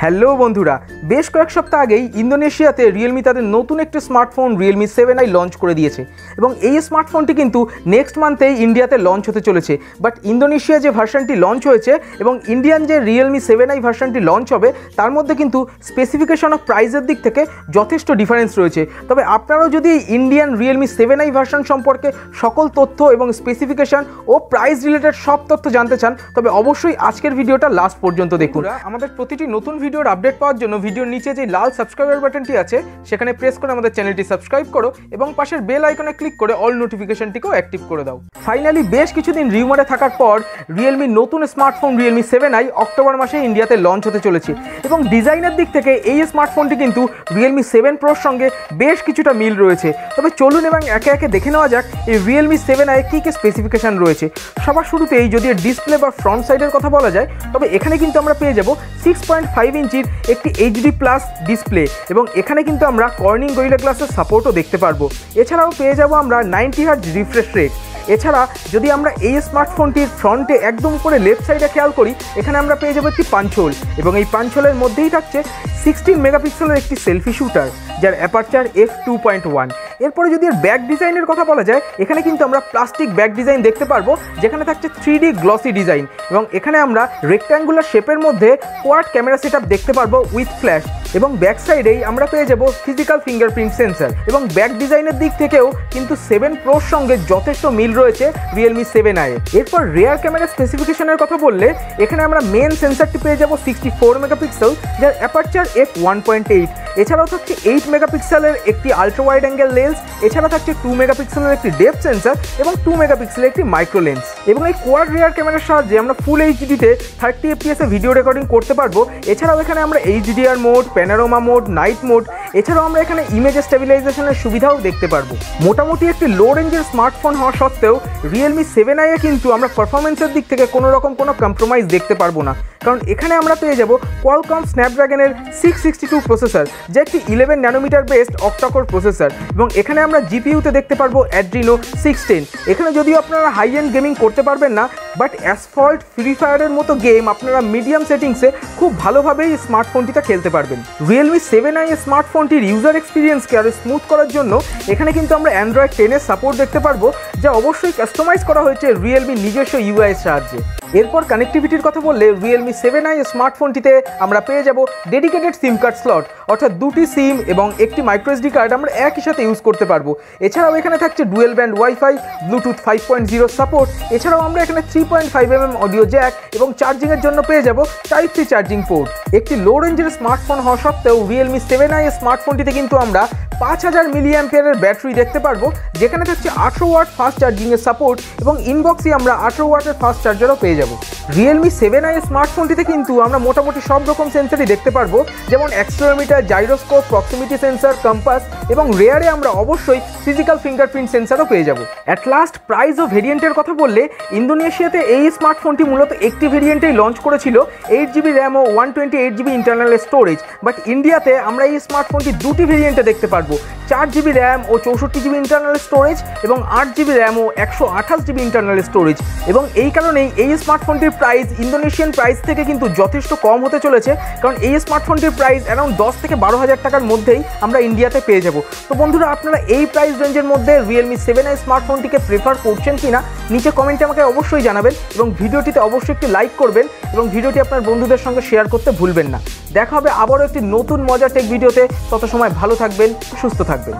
Hello বন্ধুরা, বেশ কয়েক সপ্তাহ আগেই ইন্দোনেশিয়াতে রিয়েলমি তাদের নতুন একটি স্মার্টফোন রিয়েলমি 7i লঞ্চ করে দিয়েছে এবং এই স্মার্টফোনটি কিন্তু নেক্সট মান্থেই ইন্ডিয়াতে লঞ্চ হতে চলেছে। বাট ইন্দোনেশিয়া যে ভার্সনটি লঞ্চ হয়েছে এবং ইন্ডিয়ান যে রিয়েলমি 7i ভার্সনটি লঞ্চ হবে তার মধ্যে কিন্তু স্পেসিফিকেশন অফ প্রাইসের দিক থেকে যথেষ্ট ডিফারেন্স রয়েছে। তবে আপনারাও যদি ইন্ডিয়ান রিয়েলমি 7i ভার্সন সম্পর্কে সকল তথ্য এবং স্পেসিফিকেশন ও প্রাইস রিলেটেড সব তথ্য জানতে চান তবে অবশ্যই আজকের ভিডিওটা লাস্ট পর্যন্ত দেখুন। আমাদের প্রতিটি নতুন ভিডিওর আপডেট পাওয়ার জন্য ভিডিওর নিচে যে লাল সাবস্ক্রাইবার বাটনটি আছে সেখানে প্রেস করে আমাদের চ্যানেলটি সাবস্ক্রাইব করো এবং পাশের বেল আইকনে ক্লিক করে অল নোটিফিকেশনটিকেও অ্যাক্টিভ করে দাও। ফাইনালি বেশ কিছুদিন রিউমারে থাকার পর রিয়েলমির নতুন স্মার্টফোন রিয়েলমি 7i অক্টোবর মাসে ইন্ডিয়াতে লঞ্চ হতে চলেছে এবং ডিজাইনের দিক থেকে এই স্মার্টফোনটি কিন্তু রিয়েলমি 7 প্রোর সঙ্গে বেশ কিছুটা মিল রয়েছে। তবে চলুন এবং একে একে দেখে নেওয়া যাক এই রিয়েলমি 7i কী কী স্পেসিফিকেশান রয়েছে। সবার শুরুতেই যদি ডিসপ্লে বা ফ্রন্ট সাইডের কথা বলা যায় তবে এখানে কিন্তু আমরা পেয়ে যাব 6.5 ইঞ্চির একটি এইচডি প্লাস ডিসপ্লে এবং এখানে কিন্তু আমরা কর্নিং গরিলা গ্লাসের সাপোর্টও দেখতে পারবো। এছাড়াও পেয়ে যাব আমরা 90 হার্জ রিফ্রেশ রেট। এছাড়া যদি আমরা এই স্মার্টফোনটির ফ্রন্টে একদম উপরে লেফট সাইডে খেয়াল করি এখানে আমরা পেয়ে যাবো একটি পাঞ্চহোল এবং এই পাঞ্চহোলের মধ্যেই থাকছে 16 মেগাপিক্সেলের একটি সেলফি শুটার যার অ্যাপারচার f2.1। এরপরে যদি এর ব্যাক ডিজাইনের কথা বলা যায় এখানে কিন্তু আমরা প্লাস্টিক ব্যাক ডিজাইন দেখতে পারবো যেখানে থাকছে 3D গ্লসি ডিজাইন এবং এখানে আমরা রেক্ট্যাঙ্গুলার শেপের মধ্যে কোয়াড ক্যামেরা সেটআপ দেখতে পারবো উইথ ফ্ল্যাশ এবং ব্যাক সাইডেই আমরা পেয়ে যাব ফিজিক্যাল ফিঙ্গারপ্রিন্ট সেন্সর এবং ব্যাক ডিজাইনের দিক থেকেও কিন্তু 7 প্রোর সঙ্গে যথেষ্ট মিল রয়েছে রিয়েলমি 7i। এরপর রেয়ার ক্যামেরা স্পেসিফিকেশনের কথা বললে এখানে আমরা মেন সেন্সরটি পেয়ে যাব 64 মেগাপিক্সেল যার অ্যাপারচার f1.8। এছাড়াও থাকছে 8 মেগাপিক্সেলের একটি আলট্রা ওয়াইড অ্যাঙ্গেল লেন্স। এছাড়া থাকছে 2 মেগাপিক্সেলের একটি ডেপথ সেন্সর এবং 2 মেগাপিক্সেলের একটি মাইক্রো লেন্স এবং এই কোয়াড রেয়ার ক্যামেরার সাহায্যে আমরা ফুল এইচডিতে 30 fps ভিডিও রেকর্ডিং করতে পারবো। এছাড়াও এখানে আমরা HDR mode, panorama mode, night mode, এছাড়াও আমরা এখানে ইমেজ স্টেবিলাইজেশনের সুবিধাও দেখতে পারবো। মোটামুটি একটি লো রেঞ্জের স্মার্টফোন হওয়া সত্ত্বেও রিয়েলমি 7i এ কিন্তু আমরা পারফরমেন্সের দিক থেকে কোনো রকম কোনো কম্প্রোমাইজ দেখতে পারবো না, কারণ এখানে আমরা পেয়ে যাব কোয়ালকম স্ন্যাপড্রাগনের 662 প্রসেসর যা একটি 11 ন্যানোমিটার বেসড অক্টাকোর প্রসেসর এবং এখানে আমরা জিপিইউতে দেখতে পারবো অ্যাড্রিনো 610। এখানে যদিও আপনারা হাই এন্ড গেমিং করতে পারবেন না বাট অ্যাসফল্ট, ফ্রি ফায়ারের মতো গেম আপনারা মিডিয়াম সেটিংসে খুব ভালোভাবেই স্মার্টফোনটিতে খেলতে পারবেন। রিয়েলমি 7i স্মার্টফোনটির ইউজার এক্সপিরিয়েন্সকে আরও স্মুথ করার জন্য এখানে কিন্তু আমরা অ্যান্ড্রয়েড 10-এর সাপোর্ট দেখতে পারবো যা অবশ্যই কাস্টমাইজ করা হয়েছে রিয়েলমির নিজস্ব ইউআই এর সাহায্যে। এরপর কানেক্টিভিটির কথা বললে রিয়েলমি 7i স্মার্টফোনটিতে আমরা পেয়ে যাব ডেডিকেটেড সিম কার্ড স্লট, অর্থাৎ দুটি সিম এবং একটি মাইক্রোএসডি কার্ড আমরা একই সাথে ইউজ করতে পারবো। এছাড়াও এখানে থাকছে dual band wifi, Bluetooth 5.0 support. এছাড়াও আমরা এখানে 3.5mm অডিও জ্যাক এবং চার্জিংয়ের জন্য পেয়ে যাব টাইপ সি চার্জিং পোর্ট। একটি লো রেঞ্জের স্মার্টফোন হওয়া সত্ত্বেও রিয়েলমি 7i স্মার্টফোনটিতে কিন্তু আমরা 5000 মিলিঅ্যাম্পিয়ারের ব্যাটারি দেখতে পারবো যেখানে থাকছে 18 ওয়াট ফাস্ট চার্জিংয়ের সাপোর্ট এবং ইনবক্সে আমরা 18 ওয়াটের ফাস্ট চার্জারও পেয়ে যাব। রিয়েলমি 7i স্মার্টফোনটিতে কিন্তু আমরা মোটামুটি সব রকম সেন্সরই দেখতে পারবো যেমন accelerometer, gyroscope, proximity sensor, compass এবং রেয়ারে আমরা অবশ্যই ফিজিক্যাল ফিঙ্গারপ্রিন্ট সেন্সরও পেয়ে যাব। অ্যাট লাস্ট প্রাইস ও ভেরিয়েন্টের কথা বললে ইন্দোনেশিয়াতে এই স্মার্টফোনটি মূলত একটি ভেরিয়েন্টেই লঞ্চ করেছিল 8GB র্যাম ও 128GB ইন্টারনাল স্টোরেজ, বাট ইন্ডিয়াতে আমরা এই স্মার্টফোনটি দুটি ভেরিয়েন্টে দেখতে পারবো 4GB র্যাম ও 64GB ইন্টারনাল স্টোরেজ এবং 8GB র্যাম ও 128GB ইন্টারনাল স্টোরেজ এবং এই কারণেই এই স্মার্টফোনটির প্রাইস ইন্দোনেশিয়ান প্রাইস থেকে কিন্তু যথেষ্ট কম হতে চলেছে, কারণ এই স্মার্টফোনটির প্রাইস অ্যারাউন্ড 10 থেকে 12,000 টাকার মধ্যেই আমরা ইন্ডিয়াতে পেয়ে যাব। তো বন্ধুরা আপনারা এই প্রাইস রেঞ্জের মধ্যে রিয়েলমি 7i স্মার্টফোনটিকে প্রেফার করছেন কিনা নিচে কমেন্টে আমাকে অবশ্যই জানাবেন এবং ভিডিওটিতে অবশ্যই একটি লাইক করবেন এবং ভিডিওটি আপনার বন্ধুদের সঙ্গে শেয়ার করতে ভুলবেন না। দেখা হবে আবারও একটি নতুন মজার টেক ভিডিওতে, তত সময় ভালো থাকবেন, সুস্থ থাকবেন।